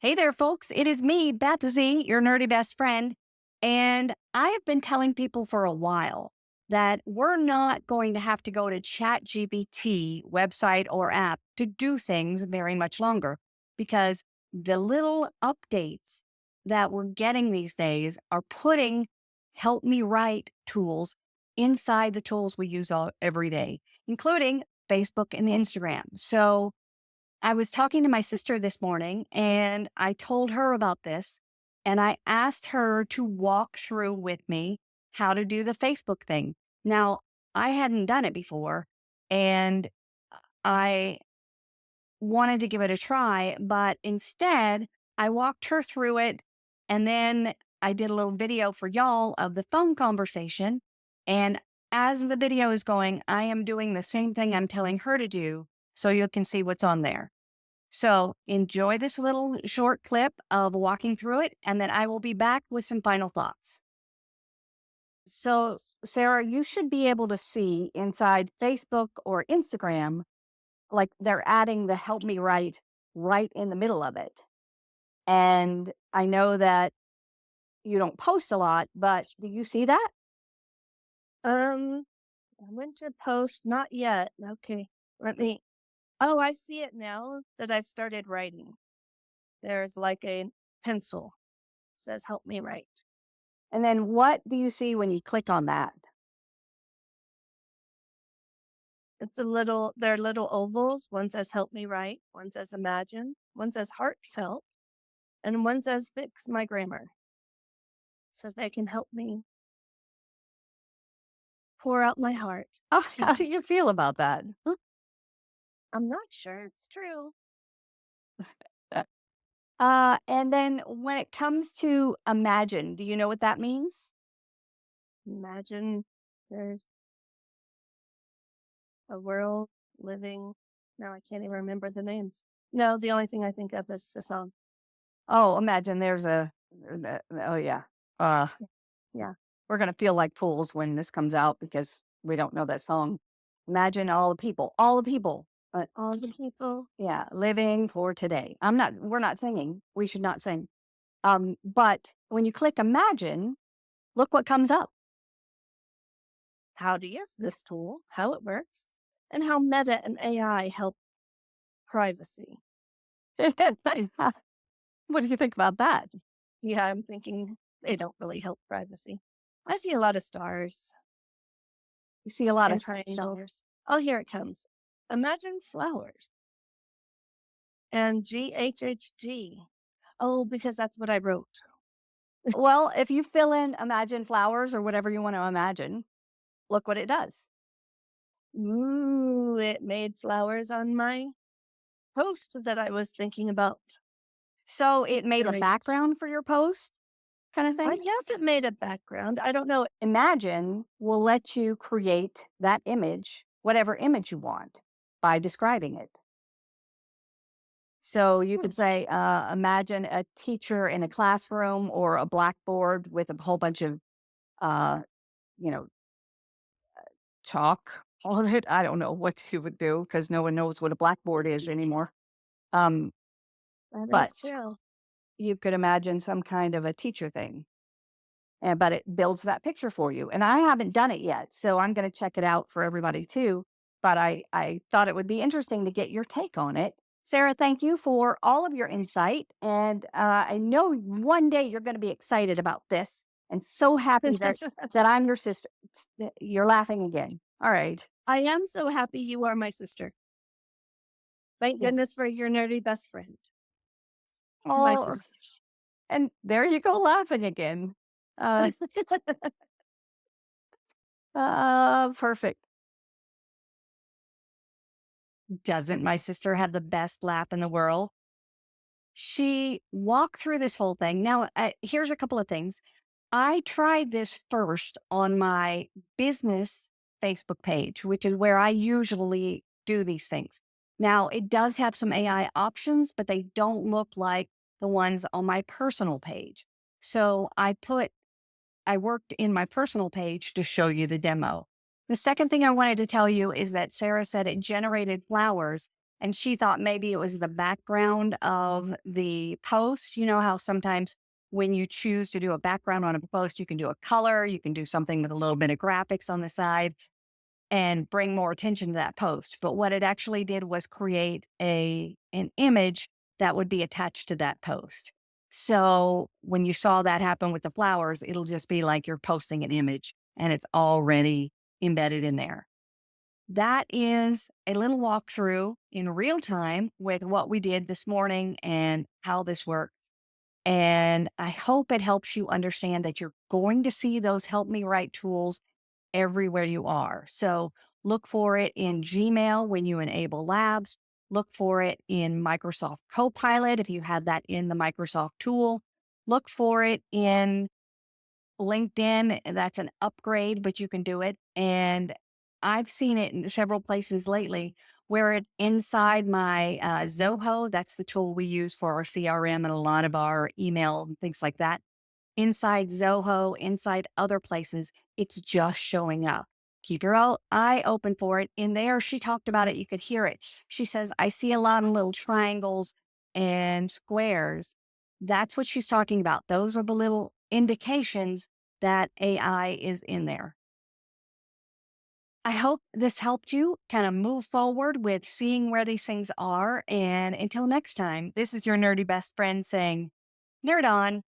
Hey there, folks. It is me, Betsy, your nerdy best friend. And I have been telling people for a while that we're not going to have to go to ChatGPT website or app to do things very much longer because the little updates that we're getting these days are putting help me write tools inside the tools we use every day, including Facebook and Instagram. So I was talking to my sister this morning and I told her about this and I asked her to walk through with me how to do the Facebook thing. Now, I hadn't done it before and I wanted to give it a try, but instead I walked her through it and then I did a little video for y'all of the phone conversation. And as the video is going, I am doing the same thing I'm telling her to do so you can see what's on there. So enjoy this little short clip of walking through it, and then I will be back with some final thoughts. So, Sarah, you should be able to see inside Facebook or Instagram, like they're adding the help me write right in the middle of it. And I know that you don't post a lot, but do you see that? Um, I went to post, not yet. Okay, let me. Oh, I see it now that I've started writing. There's like a pencil says help me write. And then what do you see when you click on that? They're little ovals. One says help me write, one says imagine, one says heartfelt, and one says fix my grammar. Says they can help me pour out my heart. Oh, how do you feel about that? I'm not sure it's true. And then when it comes to imagine, do you know what that means? Imagine there's a world living. Now I can't even remember the names. No, the only thing I think of is the song. Oh, imagine there's oh yeah. Uh, Yeah. we're gonna feel like fools when this comes out because we don't know that song. Imagine all the people, All the people. yeah, living for today. We're not singing. We should not sing. But when you click imagine, look what comes up. How to use this tool, how it works, and how Meta and AI help privacy. What do you think about that? Yeah, I'm thinking they don't really help privacy. I see a lot of stars You see a lot of and stuff. triangles. Oh, here it comes. Imagine flowers and GHHG. Oh, because that's what I wrote. Well, if you fill in imagine flowers or whatever you want to imagine, look what it does. Ooh, it made flowers on my post that I was thinking about. So it made a Right. background for your post kind of I thing? guess it made a background. I don't know. Imagine will let you create that image, whatever image you want, by describing it. So you Hmm. could say, imagine a teacher in a classroom or a blackboard with a whole bunch of, uh, you know, chalk on it. I don't know what you would do because no one knows what a blackboard is anymore. Um, That is but true. you could imagine some kind of a teacher thing. And but it builds that picture for you, and I haven't done it yet, so I'm gonna check it out for everybody too, but I thought it would be interesting to get your take on it. Sarah, thank you for all of your insight, and, I know one day you're gonna be excited about this, and so happy that I'm your sister. You're laughing again. Alright. I am so happy you are my sister. Thank Yes. goodness for your nerdy best friend, my Oh, sister. and there you go laughing again. Uh, perfect. Doesn't my sister have the best laugh in the world? She walked through this whole thing. Now, here's a couple of things. I tried this first on my business Facebook page, which is where I usually do these things. Now, it does have some AI options, but they don't look like the ones on my personal page. So I worked in my personal page to show you the demo. The second thing I wanted to tell you is that Sarah said it generated flowers. And she thought maybe it was the background of the post. You know how sometimes when you choose to do a background on a post, you can do a color, you can do something with a little bit of graphics on the side and bring more attention to that post. But what it actually did was create an image that would be attached to that post. So when you saw that happen with the flowers, it'll just be like you're posting an image and it's already embedded in there. That is a little walkthrough in real time with what we did this morning and how this works. And I hope it helps you understand that you're going to see those help me write tools everywhere you are. So look for it in Gmail when you enable labs. Look for it in Microsoft Copilot if you have that in the Microsoft tool. Look for it in LinkedIn. That's an upgrade, but you can do it. And I've seen it in several places lately where it's inside my Zoho. That's the tool we use for our CRM and a lot of our email and things like that. Inside Zoho, inside other places, it's just showing up. Keep your eye open for it. In there, she talked about it. You could hear it. She says, I see a lot of little triangles and squares. That's what she's talking about. Those are the little indications that AI is in there. I hope this helped you kind of move forward with seeing where these things are. And until next time, this is your nerdy best friend saying, Nerd on.